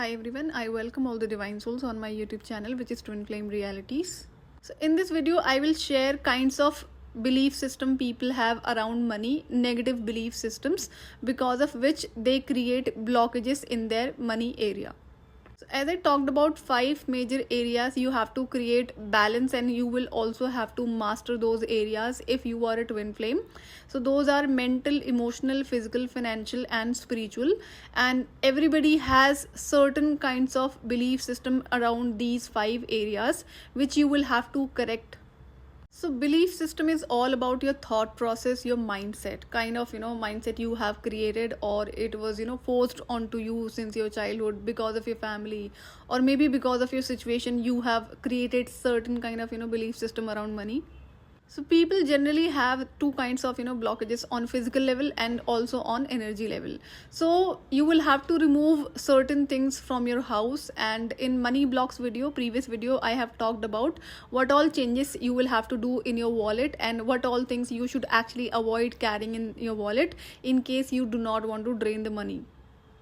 Hi everyone, I welcome all the divine souls on my YouTube channel, which is Twin Flame Realities. So in this video I will share kinds of belief system people have around money, negative belief systems, because of which they create blockages in their money area. So as I talked about 5 major areas, you have to create balance and you will also have to master those areas if you are a twin flame. So those are mental, emotional, physical, financial and spiritual, and everybody has certain kinds of belief system around these 5 areas which you will have to correct. So belief system is all about your thought process, your mindset, kind of, mindset you have created, or it was, forced onto you since your childhood because of your family, or maybe because of your situation, you have created certain kind of, belief system around money. So people generally have two kinds of blockages, on physical level and also on energy level. So you will have to remove certain things from your house, and in money blocks video, previous video, I have talked about what all changes you will have to do in your wallet and what all things you should actually avoid carrying in your wallet in case you do not want to drain the money.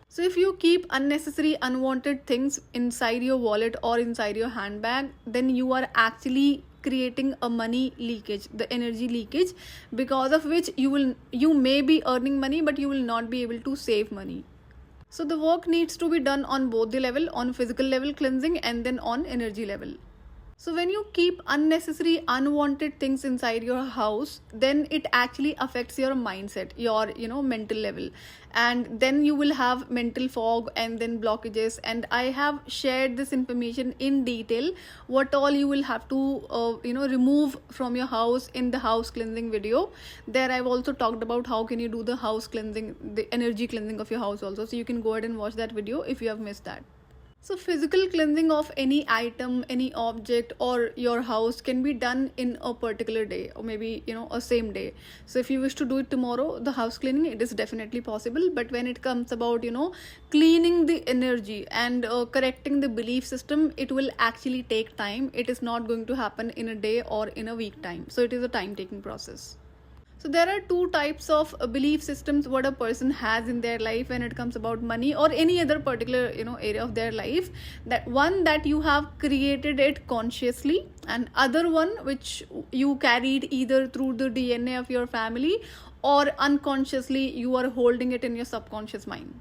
So if you keep unnecessary, unwanted things inside your wallet or inside your handbag, then you are actually creating a money leakage, the energy leakage, because of which you may be earning money but you will not be able to save money. So the work needs to be done on both the level, on physical level cleansing and then on energy level. So when you keep unnecessary, unwanted things inside your house, then it actually affects your mindset, your mental level, and then you will have mental fog and then blockages. And I have shared this information in detail, what all you will have to remove from your house in the house cleansing video. There I've also talked about how can you do the house cleansing, the energy cleansing of your house also. So you can go ahead and watch that video if you have missed that. So physical cleansing of any item, any object or your house can be done in a particular day, or maybe a same day. So if you wish to do it tomorrow, the house cleaning, it is definitely possible. But when it comes about cleaning the energy and correcting the belief system, it will actually take time. It is not going to happen in a day or in a week time. So it is a time taking process. So there are two types of belief systems what a person has in their life when it comes about money or any other particular area of their life. That one that you have created it consciously, and other one which you carried either through the DNA of your family or unconsciously you are holding it in your subconscious mind.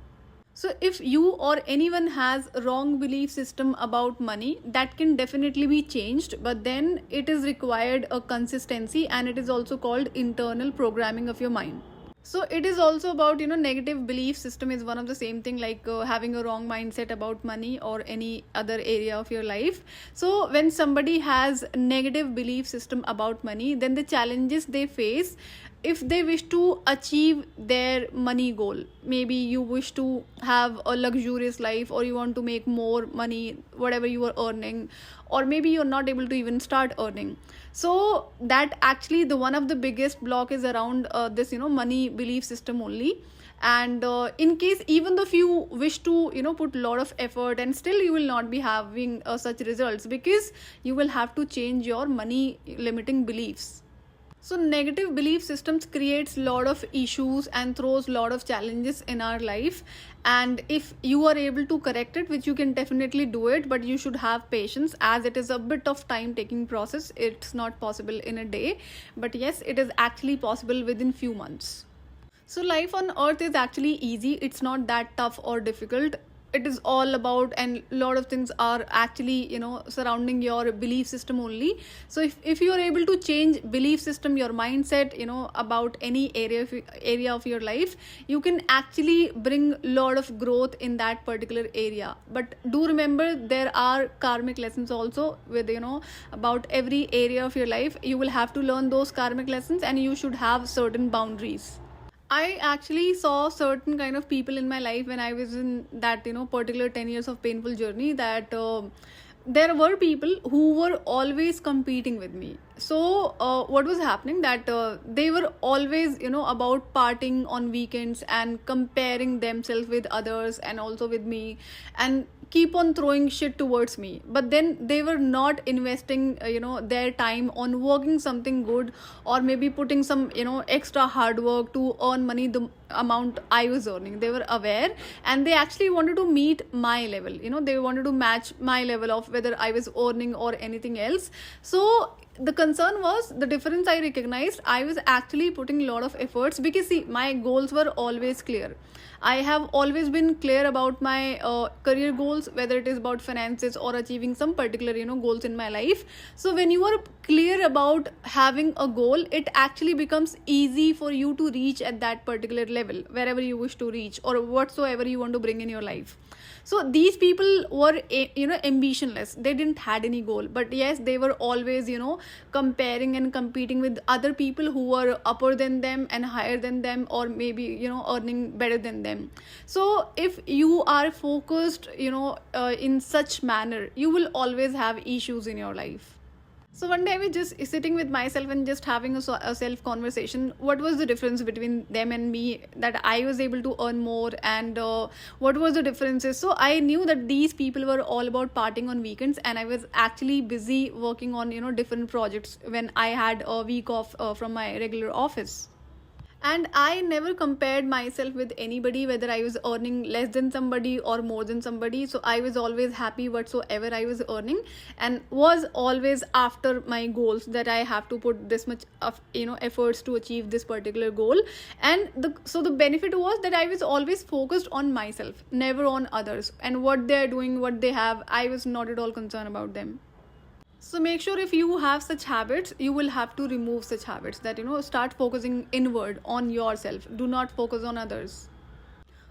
So if you or anyone has wrong belief system about money, that can definitely be changed, but then it is required a consistency, and it is also called internal programming of your mind. So it is also about negative belief system is one of the same thing, like having a wrong mindset about money or any other area of your life. So when somebody has negative belief system about money, then the challenges they face if they wish to achieve their money goal, maybe you wish to have a luxurious life, or you want to make more money whatever you are earning, or maybe you're not able to even start earning. So that actually the one of the biggest block is around this money belief system only. And in case, even though if you wish to put a lot of effort, and still you will not be having such results, because you will have to change your money limiting beliefs. So negative belief systems creates lot of issues and throws lot of challenges in our life. And if you are able to correct it, which you can definitely do it, but you should have patience, as it is a bit of time taking process. It's not possible in a day, but yes, it is actually possible within few months. So life on earth is actually easy. It's not that tough or difficult. It is all about, and a lot of things are actually surrounding your belief system only. So if you are able to change belief system, your mindset about any area of your life, you can actually bring a lot of growth in that particular area. But do remember, there are karmic lessons also with about every area of your life. You will have to learn those karmic lessons, and you should have certain boundaries. I actually saw certain kind of people in my life when I was in that particular 10 years of painful journey, that there were people who were always competing with me. So what was happening that they were always, about partying on weekends and comparing themselves with others and also with me, and keep on throwing shit towards me. But then they were not investing their time on working something good, or maybe putting some extra hard work to earn money the amount I was earning. They were aware, and they actually wanted to meet my level. They wanted to match my level of whether I was earning or anything else. So the concern was the difference. I recognized I was actually putting a lot of efforts, because see, my goals were always clear. I have always been clear about my career goals, whether it is about finances or achieving some particular goals in my life. So when you are clear about having a goal, it actually becomes easy for you to reach at that particular level, wherever you wish to reach or whatsoever you want to bring in your life. So these people were ambitionless. They didn't had any goal, but yes, they were always comparing and competing with other people who were upper than them and higher than them, or maybe earning better than them. So if you are focused in such manner, you will always have issues in your life. So one day I was just sitting with myself and just having a self conversation. What was the difference between them and me, that I was able to earn more, and what was the differences? So I knew that these people were all about partying on weekends, and I was actually busy working on different projects when I had a week off from my regular office. And I never compared myself with anybody, whether I was earning less than somebody or more than somebody. So I was always happy whatsoever I was earning, and was always after my goals, that I have to put this much of efforts to achieve this particular goal. And the benefit was that I was always focused on myself, never on others, and what they're doing, what they have. I was not at all concerned about them. So make sure, if you have such habits, you will have to remove such habits, that start focusing inward on yourself. Do not focus on others.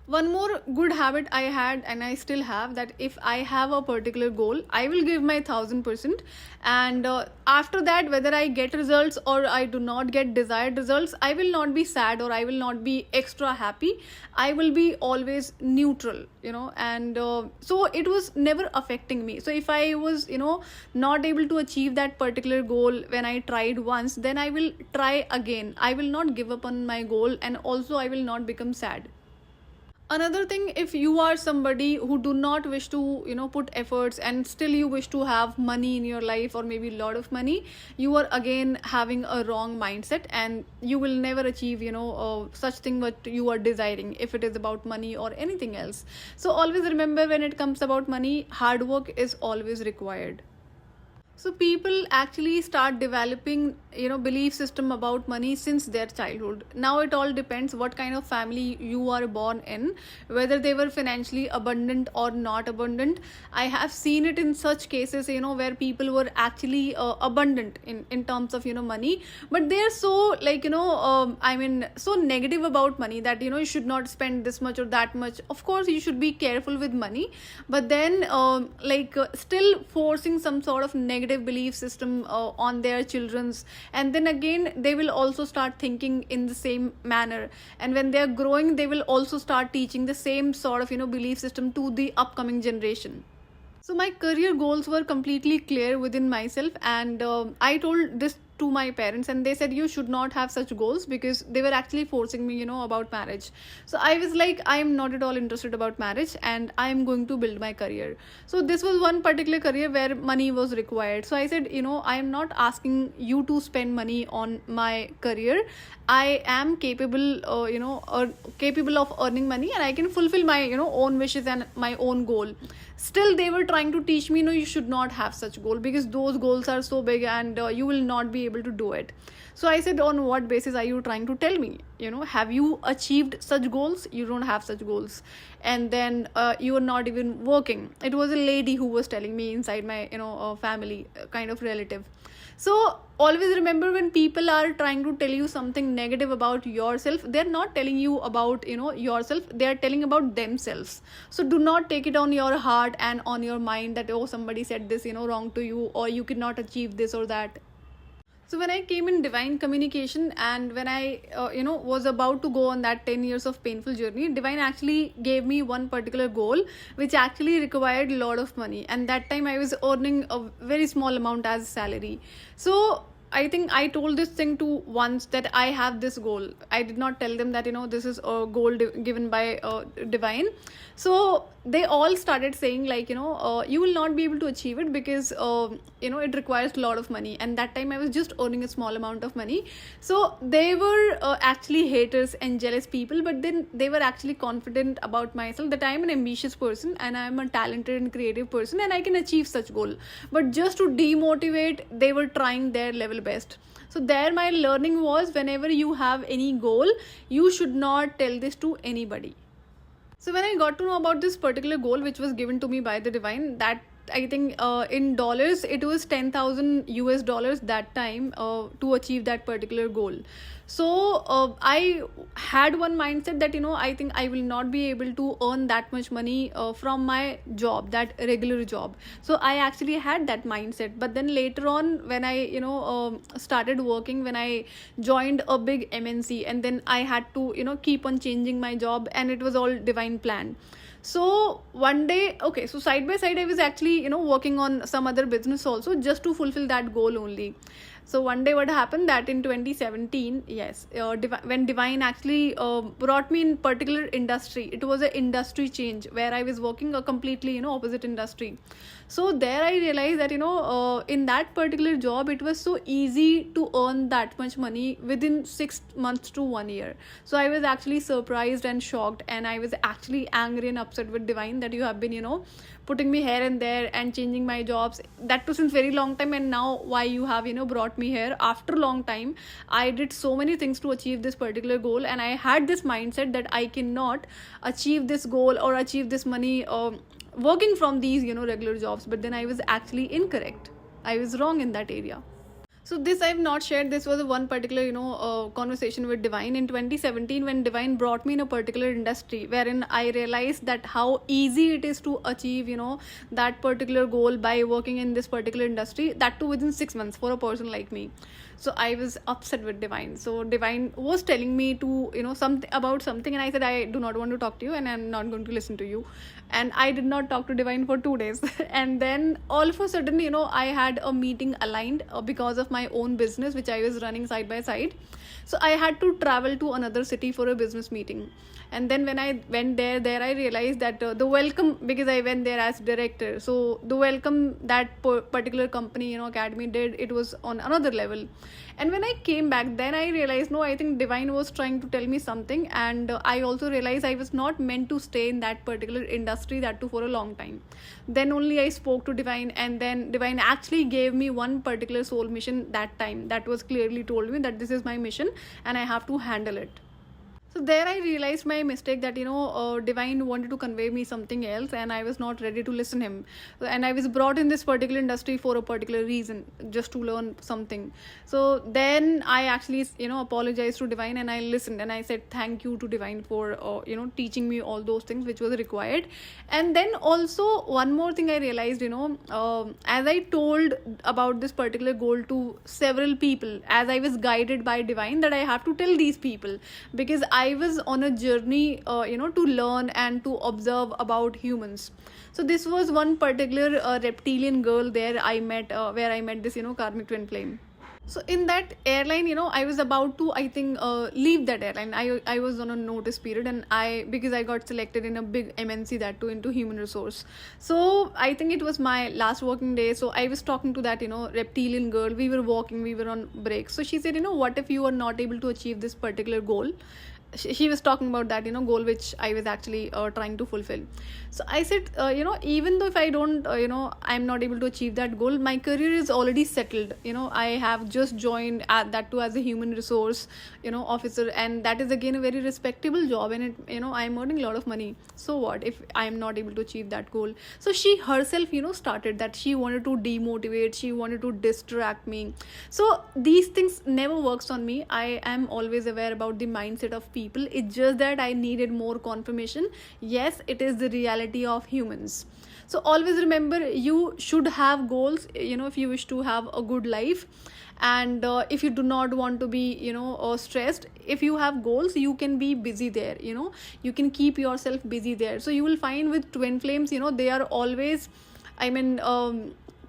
One more good habit I had, and I still have, that if I have a particular goal, I will give my 1000%. And after that, whether I get results or I do not get desired results, I will not be sad, or I will not be extra happy. I will be always neutral, and so it was never affecting me. So if I was not able to achieve that particular goal when I tried once, then I will try again. I will not give up on my goal, and also I will not become sad. Another thing, if you are somebody who do not wish to put efforts, and still you wish to have money in your life, or maybe a lot of money, you are again having a wrong mindset, and you will never achieve such thing what you are desiring, if it is about money or anything else. So always remember, when it comes about money, hard work is always required. So people actually start developing belief system about money since their childhood. Now it all depends what kind of family you are born in, whether they were financially abundant or not abundant. I have seen it in such cases where people were actually abundant in terms of money, but they are so so negative about money, that you should not spend this much or that much. Of course you should be careful with money, but then still forcing some sort of negative belief system on their children's, and then again they will also start thinking in the same manner, and when they are growing, they will also start teaching the same sort of belief system to the upcoming generation. So my career goals were completely clear within myself, and I told this to my parents, and they said you should not have such goals, because they were actually forcing me about marriage. So I was like, I am not at all interested about marriage, and I am going to build my career. So this was one particular career where money was required. So I said, I am not asking you to spend money on my career. I am capable capable of earning money, and I can fulfill my own wishes and my own goal. Still they were trying to teach me, no, you should not have such goal, because those goals are so big, and you will not be able to do it. So I said, on what basis are you trying to tell me? Have you achieved such goals? You don't have such goals. And then you are not even working. It was a lady who was telling me inside my family, kind of relative. So always remember, when people are trying to tell you something negative about yourself, they're not telling you about yourself, they're telling about themselves. So do not take it on your heart and on your mind that, oh, somebody said this wrong to you, or you cannot achieve this or that. So when I came in divine communication, and when I was about to go on that 10 years of painful journey, divine actually gave me one particular goal which actually required a lot of money, and that time I was earning a very small amount as salary. So I think I told this thing to once that I have this goal. I did not tell them that, this is a goal given by divine. So they all started saying like, you will not be able to achieve it because, it requires a lot of money. And that time I was just earning a small amount of money. So they were actually haters and jealous people, but then they were actually confident about myself that I'm an ambitious person and I'm a talented and creative person and I can achieve such goal. But just to demotivate, they were trying their level best. So there my learning was, whenever you have any goal, you should not tell this to anybody. So when I got to know about this particular goal which was given to me by the divine, that I think in dollars it was 10,000 US dollars that time to achieve that particular goal. So I had one mindset that, I think I will not be able to earn that much money from my job, that regular job. So I actually had that mindset. But then later on, when I started working, when I joined a big MNC, and then I had to keep on changing my job, and it was all divine planned. So one day, okay, so side by side I was actually working on some other business also, just to fulfill that goal only. So one day what happened, that in 2017, yes, when divine actually brought me in particular industry, it was an industry change where I was working a completely opposite industry. So there I realized that in that particular job it was so easy to earn that much money within 6 months to 1 year. So I was actually surprised and shocked, and I was actually angry and upset with divine that you have been putting me here and there and changing my jobs, that too since very long time, and now why you have brought me here after a long time. I did so many things to achieve this particular goal, and I had this mindset that I cannot achieve this goal or achieve this money working from these regular jobs. But then I was actually incorrect. I was wrong in that area. So this I have not shared. This was a one particular, conversation with Divine in 2017, when Divine brought me in a particular industry wherein I realized that how easy it is to achieve, that particular goal by working in this particular industry, that too within 6 months for a person like me. So I was upset with Divine. So Divine was telling me to, something about something, and I said, I do not want to talk to you and I'm not going to listen to you. And I did not talk to Divine for 2 days. And then all of a sudden, I had a meeting aligned because of my own business which I was running side by side. So I had to travel to another city for a business meeting. And then when I went there I realized that the welcome, because I went there as director, so the welcome that particular company academy did, it was on another level. And when I came back, then I realized, no, I think Divine was trying to tell me something. And I also realized I was not meant to stay in that particular industry, that too for a long time. Then only I spoke to Divine, and then Divine actually gave me one particular soul mission that time, that was clearly told me that this is my mission and I have to handle it. So there I realized my mistake, that Divine wanted to convey me something else and I was not ready to listen him. And I was brought in this particular industry for a particular reason, just to learn something. So then I actually apologized to Divine, and I listened, and I said thank you to Divine for teaching me all those things which was required. And then also one more thing I realized, as I told about this particular goal to several people, as I was guided by Divine, that I have to tell these people, because I was on a journey to learn and to observe about humans. So this was one particular reptilian girl there I met, where I met this karmic twin flame. So in that airline, I was about to, I think, leave that airline. I was on a notice period, and because I got selected in a big MNC, that too into human resource. So I think it was my last working day. So I was talking to that, reptilian girl. We were walking, we were on break. So she said, what if you are not able to achieve this particular goal? She was talking about that goal which I was actually trying to fulfill. So I said, even though if I don't I'm not able to achieve that goal, my career is already settled. I have just joined at that too as a human resource officer, and that is again a very respectable job, and it I'm earning a lot of money. So what if I'm not able to achieve that goal? So she herself started that she wanted to demotivate, she wanted to distract me. So these things never works on me. I am always aware about the mindset of people. It's just that I needed more confirmation. Yes, it is the reality of humans. So always remember, you should have goals if you wish to have a good life. And if you do not want to be stressed, if you have goals, you can be busy there. You can keep yourself busy there. So you will find with twin flames, they are always,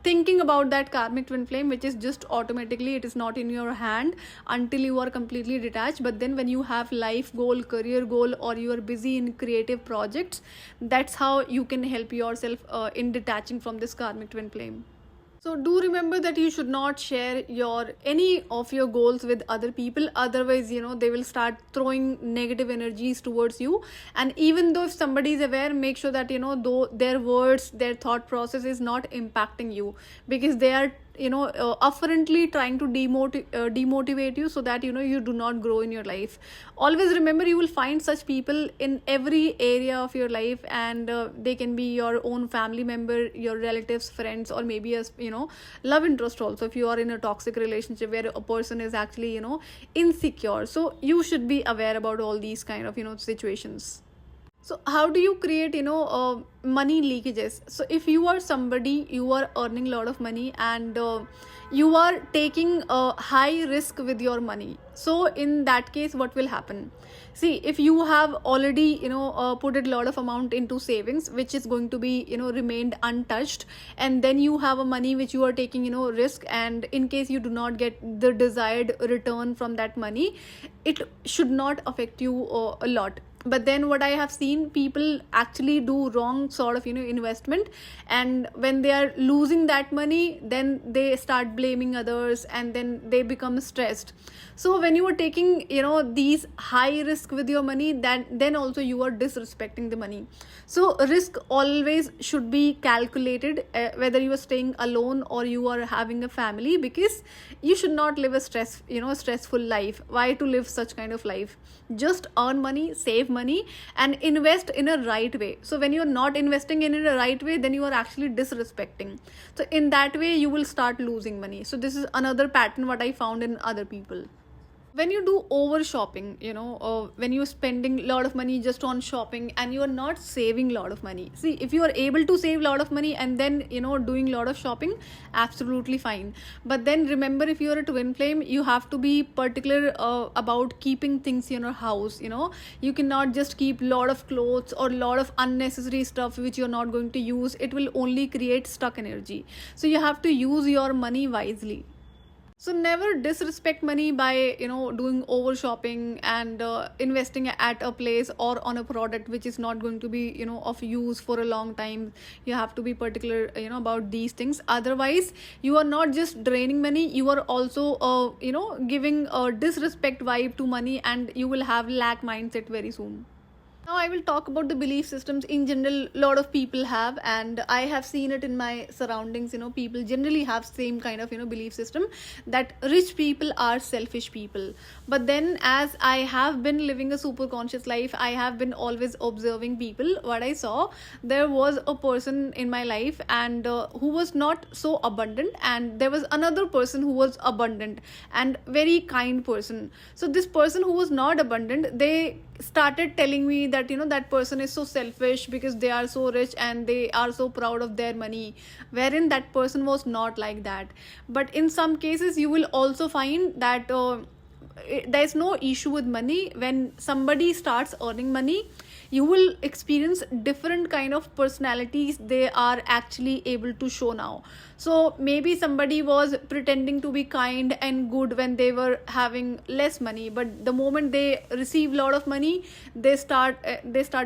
thinking about that karmic twin flame, which is just automatically, it is not in your hand until you are completely detached. But then when you have life goal, career goal, or you are busy in creative projects, that's how you can help yourself in detaching from this karmic twin flame. So do remember that you should not share any of your goals with other people. Otherwise, they will start throwing negative energies towards you. And even though if somebody is aware, make sure that, though their words, their thought process is not impacting you, because they are afferently trying to demotivate you, so that you do not grow in your life. Always remember, you will find such people in every area of your life, and they can be your own family member, your relatives, friends, or maybe a love interest also, if you are in a toxic relationship where a person is actually insecure. So you should be aware about all these kind of situations. So how do you create money leakages? So if you are somebody, you are earning a lot of money, and you are taking a high risk with your money. So in that case, what will happen? See, if you have already put a lot of amount into savings, which is going to be remained untouched, and then you have a money which you are taking risk, and in case you do not get the desired return from that money, it should not affect you a lot. But then what I have seen, people actually do wrong sort of investment, and when they are losing that money, then they start blaming others, and then they become stressed. So when you are taking these high risk with your money, then also you are disrespecting the money. So risk always should be calculated, whether you are staying alone or you are having a family, because you should not live a stressful life. Why to live such kind of life? Just earn money, save money, and invest in a right way. So when you are not investing in a right way, then you are actually disrespecting. So in that way, you will start losing money. So this is another pattern what I found in other people. When you do over shopping, when you're spending a lot of money just on shopping, and you are not saving a lot of money. See, if you are able to save a lot of money and then doing a lot of shopping, absolutely fine. But then remember, if you are a twin flame, you have to be particular about keeping things in your house. You cannot just keep a lot of clothes or a lot of unnecessary stuff which you're not going to use. It will only create stuck energy. So you have to use your money wisely. So never disrespect money by doing over shopping and investing at a place or on a product which is not going to be of use for a long time. You have to be particular about these things. Otherwise, you are not just draining money, you are also giving a disrespect vibe to money, and you will have lack mindset very soon. Now I will talk about the belief systems in general a lot of people have, and I have seen it in my surroundings. People generally have same kind of belief system, that rich people are selfish people. But then, as I have been living a super conscious life, I have been always observing people. What I saw, there was a person in my life, and who was not so abundant, and there was another person who was abundant and very kind person. So this person who was not abundant, they started telling me that that person is so selfish because they are so rich and they are so proud of their money, wherein that person was not like that. But in some cases, you will also find that there is no issue with money. When somebody starts earning money, you will experience different kind of personalities they are actually able to show now. So maybe somebody was pretending to be kind and good when they were having less money, but the moment they receive a lot of money, they start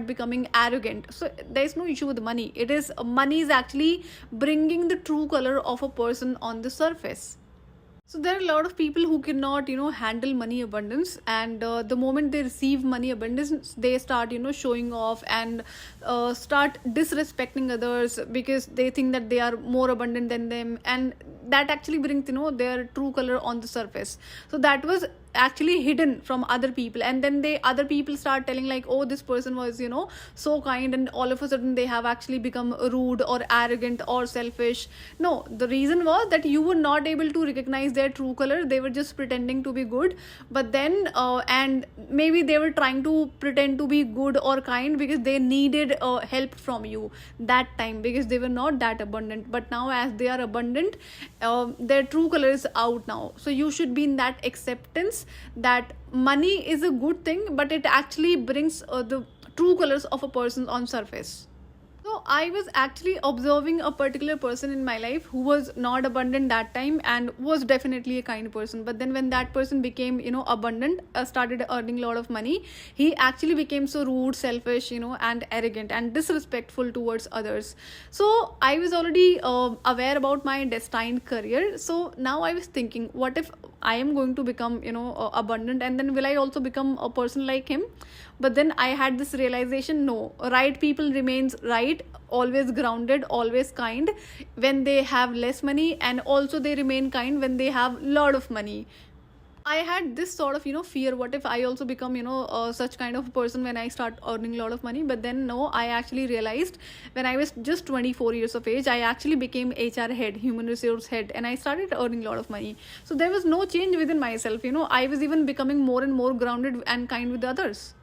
becoming arrogant. So there is no issue with money. It is money is actually bringing the true color of a person on the surface. So there are a lot of people who cannot, handle money abundance, and the moment they receive money abundance, they start, showing off and start disrespecting others because they think that they are more abundant than them, and that actually brings, their true color on the surface. So that was actually hidden from other people, and then other people start telling like, oh, this person was so kind, and all of a sudden they have actually become rude or arrogant or selfish. No, the reason was that you were not able to recognize their true color. They were just pretending to be good, but then and maybe they were trying to pretend to be good or kind because they needed help from you that time, because they were not that abundant. But now, as they are abundant, their true color is out now. So you should be in that acceptance that money is a good thing, but it actually brings the true colors of a person on surface. So I was actually observing a particular person in my life who was not abundant that time and was definitely a kind person. But then when that person became, abundant, started earning a lot of money, he actually became so rude, selfish, and arrogant and disrespectful towards others. So I was already aware about my destined career. So now I was thinking, what if I am going to become, abundant, and then will I also become a person like him? But then I had this realization, no, right people remains right, always grounded, always kind when they have less money, and also they remain kind when they have lot of money. I had this sort of fear, what if I also become such kind of person when I start earning a lot of money? But then no, I actually realized when I was just 24 years of age, I actually became HR head, human resource head, and I started earning a lot of money. So there was no change within myself. I was even becoming more and more grounded and kind with others.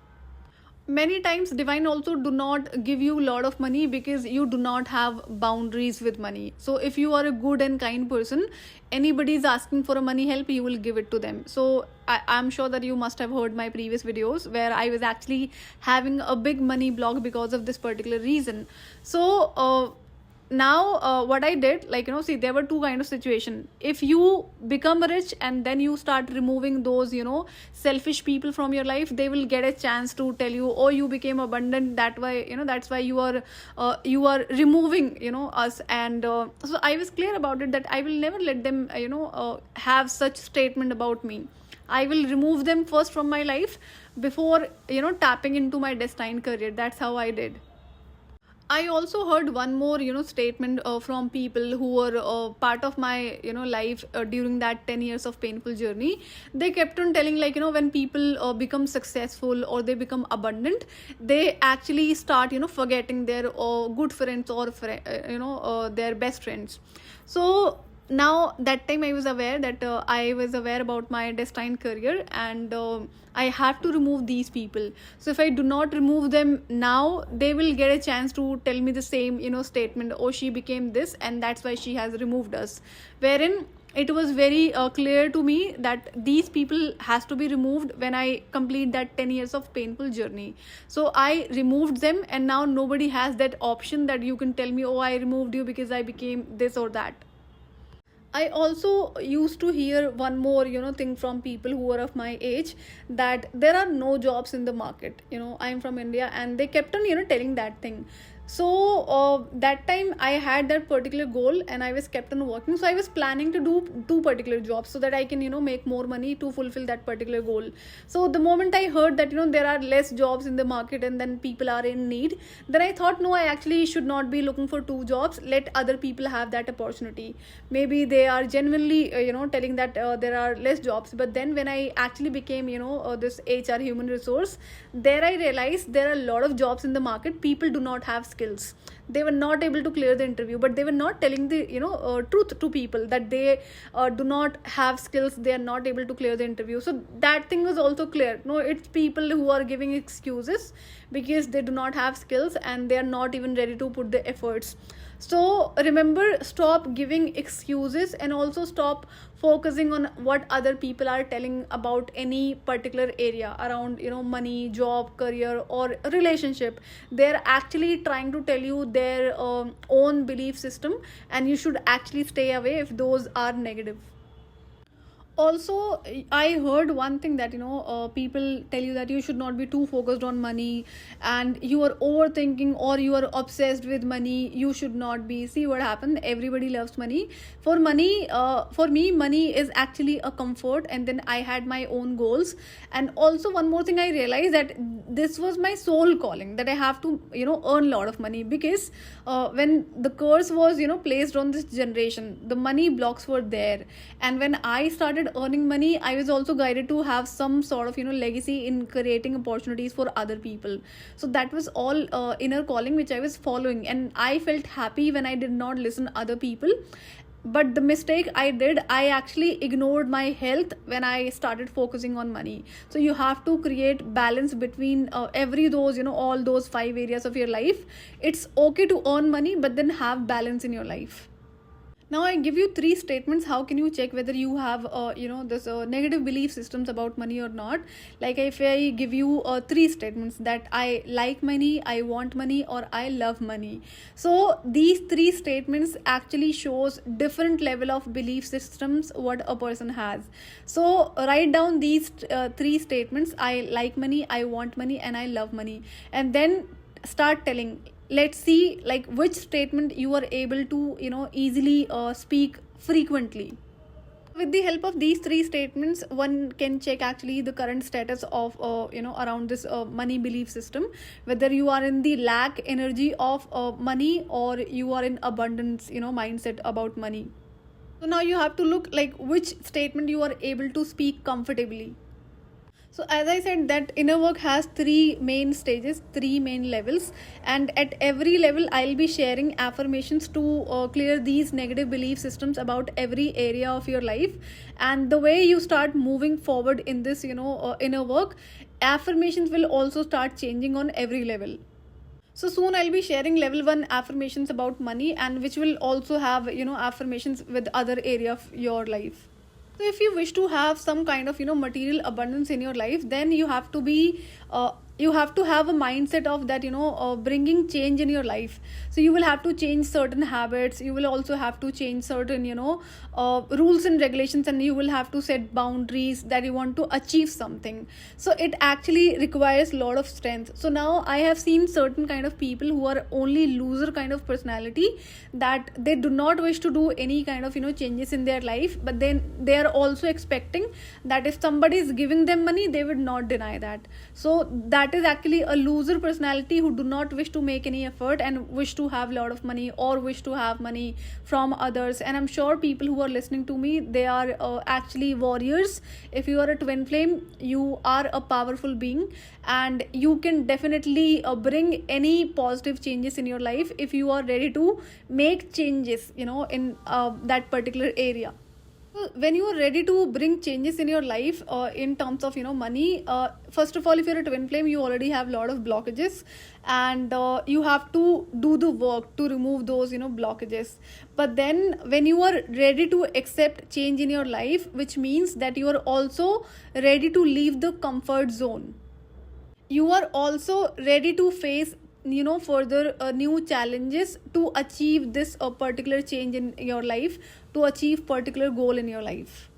Many times divine also do not give you a lot of money because you do not have boundaries with money. So if you are a good and kind person, anybody is asking for a money help, you will give it to them. So I'm sure that you must have heard my previous videos where I was actually having a big money block because of this particular reason. So now what I did, see, there were two kind of situation. If you become rich and then you start removing those selfish people from your life, they will get a chance to tell you, oh, you became abundant, that way, that's why you are removing us. And so I was clear about it that I will never let them have such statement about me. I will remove them first from my life before tapping into my destined career. That's how I did. I also heard one more, statement from people who were part of my, life during that 10 years of painful journey. They kept on telling, when people become successful or they become abundant, they actually start, forgetting their good friends or, their best friends. So now that time I was aware that I was aware about my destined career, and I have to remove these people. So if I do not remove them now, they will get a chance to tell me the same statement, oh, she became this and that's why she has removed us, wherein it was very clear to me that these people has to be removed when I complete that 10 years of painful journey. So I removed them, and now nobody has that option that you can tell me, oh, I removed you because I became this or that. I also used to hear one more, thing from people who are of my age, that there are no jobs in the market. I'm from India, and they kept on, telling that thing. So that time I had that particular goal, and I was kept on working. So I was planning to do two particular jobs so that I can, make more money to fulfill that particular goal. So the moment I heard that, there are less jobs in the market and then people are in need, then I thought, no, I actually should not be looking for two jobs. Let other people have that opportunity. Maybe they are genuinely, telling that there are less jobs. But then when I actually became, this HR human resource, there I realized there are a lot of jobs in the market. People do not have skills. They were not able to clear the interview, but they were not telling the truth to people that they do not have skills, they are not able to clear the interview. So that thing was also clear. No, it's people who are giving excuses because they do not have skills and they are not even ready to put the efforts. So remember, stop giving excuses, and also stop focusing on what other people are telling about any particular area around money, job, career, or relationship. They're actually trying to tell you their own belief system, and you should actually stay away if those are negative. Also, I heard one thing that people tell you that you should not be too focused on money, and you are overthinking or you are obsessed with money. You should not be. See what happened, everybody loves money. For me, money is actually a comfort, and then I had my own goals. And also one more thing, I realized that this was my soul calling, that I have to earn a lot of money, because when the curse was placed on this generation, the money blocks were there. And when I started earning money, I was also guided to have some sort of legacy in creating opportunities for other people. So that was all inner calling which I was following, and I felt happy when I did not listen other people. But the mistake I did, I actually ignored my health when I started focusing on money. So you have to create balance between every those all those 5 areas of your life. It's okay to earn money, but then have balance in your life. Now I give you three statements. How can you check whether you have this negative belief systems about money or not? Like if I give you three statements that I like money, I want money, or I love money. So these three statements actually shows different level of belief systems what a person has. So write down these three statements: I like money, I want money, and I love money. And then start telling. Let's see like which statement you are able to easily speak frequently. With the help of these three statements, one can check actually the current status of around this money belief system, whether you are in the lack energy of money, or you are in abundance mindset about money. So now you have to look like which statement you are able to speak comfortably. So as I said, that inner work has three main stages, three main levels, and at every level I'll be sharing affirmations to clear these negative belief systems about every area of your life. And the way you start moving forward in this inner work, affirmations will also start changing on every level. So soon I'll be sharing level 1 affirmations about money, and which will also have affirmations with other area of your life. So if you wish to have some kind of material abundance in your life, then you have to be you have to have a mindset of that bringing change in your life. So you will have to change certain habits, you will also have to change certain rules and regulations, and you will have to set boundaries that you want to achieve something. So it actually requires a lot of strength. So now I have seen certain kind of people who are only loser kind of personality, that they do not wish to do any kind of changes in their life, but then they are also expecting that if somebody is giving them money, they would not deny that. So that is actually a loser personality who do not wish to make any effort and wish to have a lot of money, or wish to have money from others. And I'm sure people who are listening to me, they are actually warriors. If you are a twin flame, you are a powerful being, and you can definitely bring any positive changes in your life if you are ready to make changes in that particular area. When you are ready to bring changes in your life in terms of money, first of all, if you're a twin flame, you already have a lot of blockages, and you have to do the work to remove those blockages. But then when you are ready to accept change in your life, which means that you are also ready to leave the comfort zone, you are also ready to face further new challenges to achieve this particular change in your life, to achieve particular goal in your life.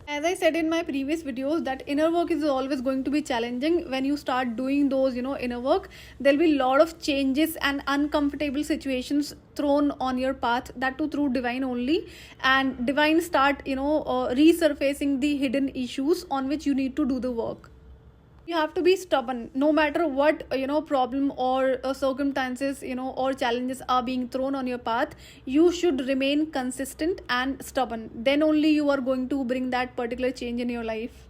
As I said in my previous videos, that inner work is always going to be challenging. When you start doing those inner work, there'll be a lot of changes and uncomfortable situations thrown on your path, that too through divine only. And divine start resurfacing the hidden issues on which you need to do the work. You have to be stubborn no matter what problem or circumstances or challenges are being thrown on your path. You should remain consistent and stubborn, then only you are going to bring that particular change in your life.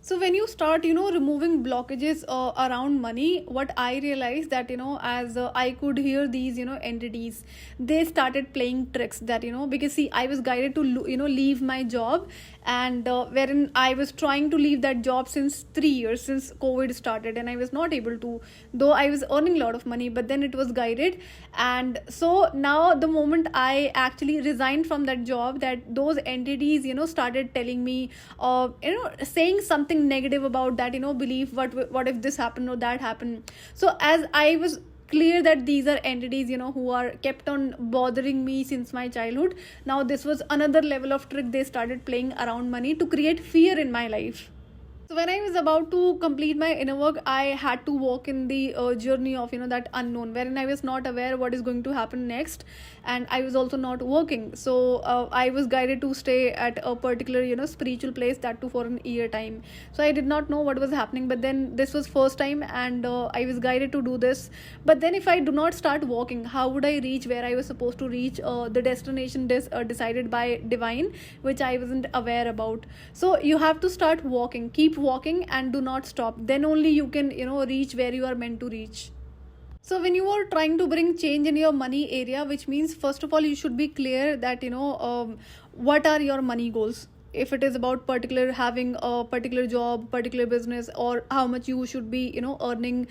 So when you start removing blockages around money, what I realized that as I could hear these entities, they started playing tricks, that because see, I was guided to leave my job, and wherein I was trying to leave that job since 3 years, since COVID started, and I was not able to, though I was earning a lot of money, but then it was guided. And so now the moment I actually resigned from that job, that those entities started telling me saying something negative about that belief, what if this happened or that happened. So as I was clear that these are entities who are kept on bothering me since my childhood, now this was another level of trick they started playing around money to create fear in my life. So when I was about to complete my inner work, I had to walk in the journey of that unknown, wherein I was not aware what is going to happen next, and I was also not working. So I was guided to stay at a particular spiritual place, that too for an year time. So I did not know what was happening, but then this was first time, and I was guided to do this. But then if I do not start walking, how would I reach where I was supposed to reach, the destination decided by divine, which I wasn't aware about. So you have to start walking, keep walking, and do not stop. Then only you can reach where you are meant to reach. So when you are trying to bring change in your money area, which means first of all you should be clear that what are your money goals. if it is about particular having a particular job, particular business, or how much you should be earning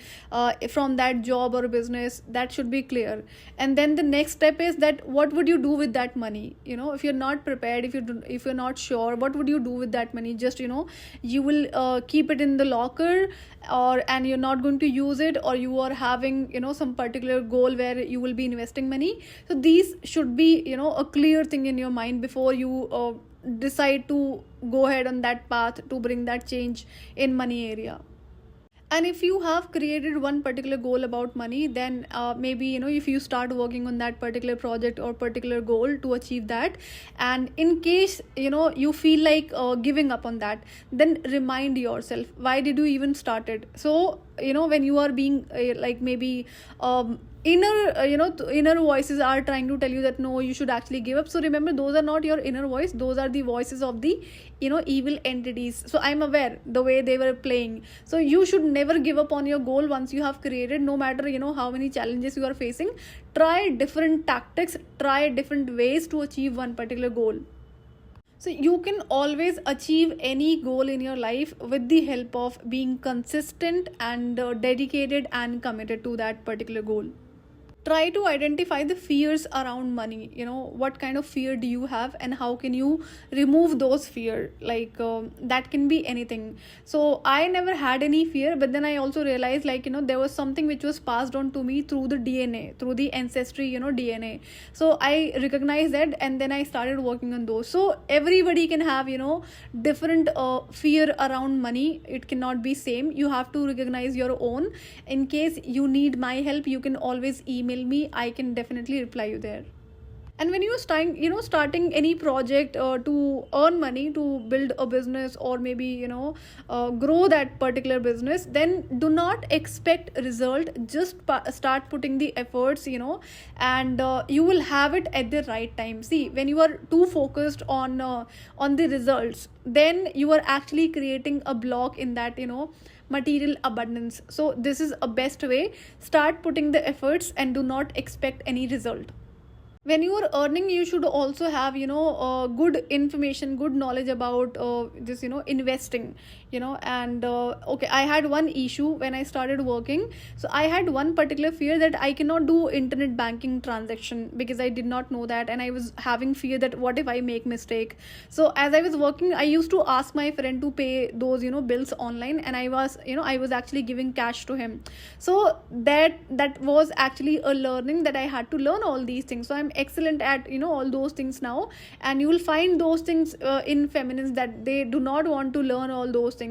from that job or business, that should be clear. And then the next step is that what would you do with that money? If you're not prepared, if you're not sure, what would you do with that money? Just you will keep it in the locker, and you're not going to use it, or you are having some particular goal where you will be investing money. So these should be a clear thing in your mind before you decide to go ahead on that path to bring that change in money area. And if you have created one particular goal about money, then maybe if you start working on that particular project or particular goal to achieve that, and in case you feel like giving up on that, then remind yourself, why did you even start it? So when you are being like maybe inner voices are trying to tell you that no, you should actually give up. So remember, those are not your inner voice, those are the voices of the evil entities. So I'm aware the way they were playing. So you should never give up on your goal once you have created, no matter how many challenges you are facing. Try different tactics, try different ways to achieve one particular goal. So you can always achieve any goal in your life with the help of being consistent and dedicated and committed to that particular goal. Try to identify the fears around money. What kind of fear do you have, and how can you remove those fear? Like that can be anything. So I never had any fear, but then I also realized, like there was something which was passed on to me through the DNA, through the ancestry DNA. So I recognized that, and then I started working on those. So everybody can have different fear around money. It cannot be same. You have to recognize your own. In case you need my help, you can always email me. I can definitely reply you there. And when you're starting any project to earn money, to build a business, or maybe grow that particular business, then do not expect result. Just start putting the efforts, and you will have it at the right time. See, when you are too focused on the results, then you are actually creating a block in that material abundance. So this is a best way. Start putting the efforts and do not expect any result. When you are earning, you should also have good information, good knowledge about this investing. And okay, I had one issue when I started working. So I had one particular fear that I cannot do internet banking transaction, because I did not know that, and I was having fear that what if I make mistake. So as I was working, I used to ask my friend to pay those bills online, and I was actually giving cash to him. So that was actually a learning, that I had to learn all these things. So I'm excellent at all those things now. And you will find those things in feminists, that they do not want to learn all those things.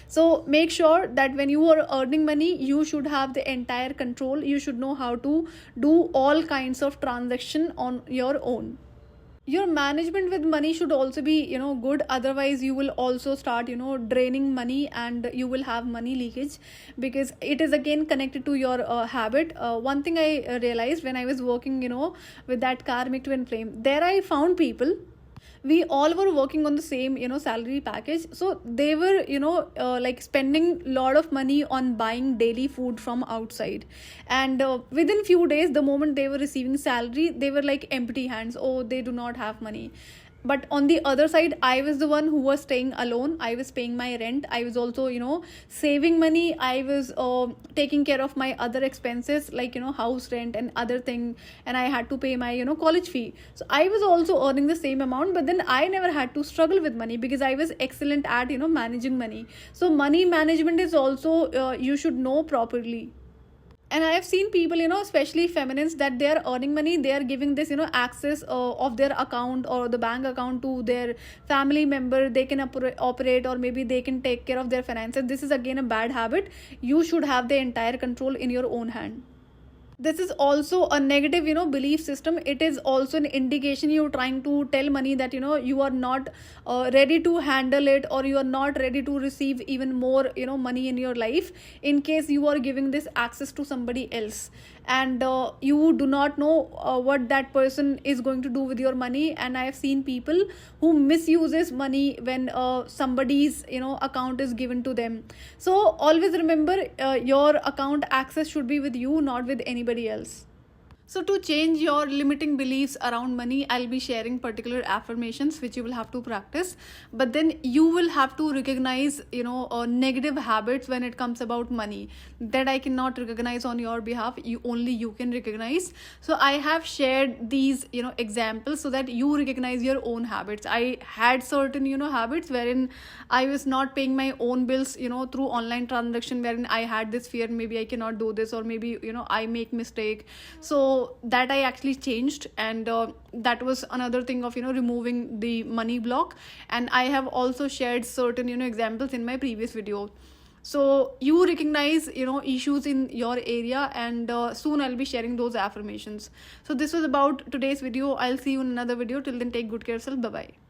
So make sure that when you are earning money, you should have the entire control. You should know how to do all kinds of transaction on your own. Your management with money should also be good. Otherwise you will also start draining money, and you will have money leakage, because it is again connected to your habit. One thing I realized when I was working with that karmic twin flame, there I found people, we all were working on the same salary package. So they were like spending a lot of money on buying daily food from outside, and within few days, the moment they were receiving salary, they were like empty hands. Oh, they do not have money. But on the other side, I was the one who was staying alone. I was paying my rent. I was also saving money. I was taking care of my other expenses, like house rent and other thing, and I had to pay my college fee. So I was also earning the same amount, but then I never had to struggle with money, because I was excellent at managing money. So money management is also you should know properly. And I have seen people especially feminists, that they are earning money, they are giving this access of their account or the bank account to their family member. They can operate, or maybe they can take care of their finances. This is again a bad habit. You should have the entire control in your own hand. This is also a negative belief system. It is also an indication you're trying to tell money that you are not ready to handle it, or you are not ready to receive even more money in your life, in case you are giving this access to somebody else. And you do not know what that person is going to do with your money. And I have seen people who misuses money when somebody's account is given to them. So always remember, your account access should be with you, not with anybody else. So to change your limiting beliefs around money, I'll be sharing particular affirmations which you will have to practice. But then you will have to recognize, negative habits when it comes about money that I cannot recognize on your behalf. You can recognize. So I have shared these, examples so that you recognize your own habits. I had certain, habits wherein I was not paying my own bills, through online transaction, wherein I had this fear, maybe I cannot do this, or maybe, I make mistake. So that I actually changed, and that was another thing of removing the money block. And I have also shared certain examples in my previous video. So you recognize issues in your area, and soon I'll be sharing those affirmations. So this was about today's video. I'll see you in another video. Till then, take good care of yourself. Bye bye.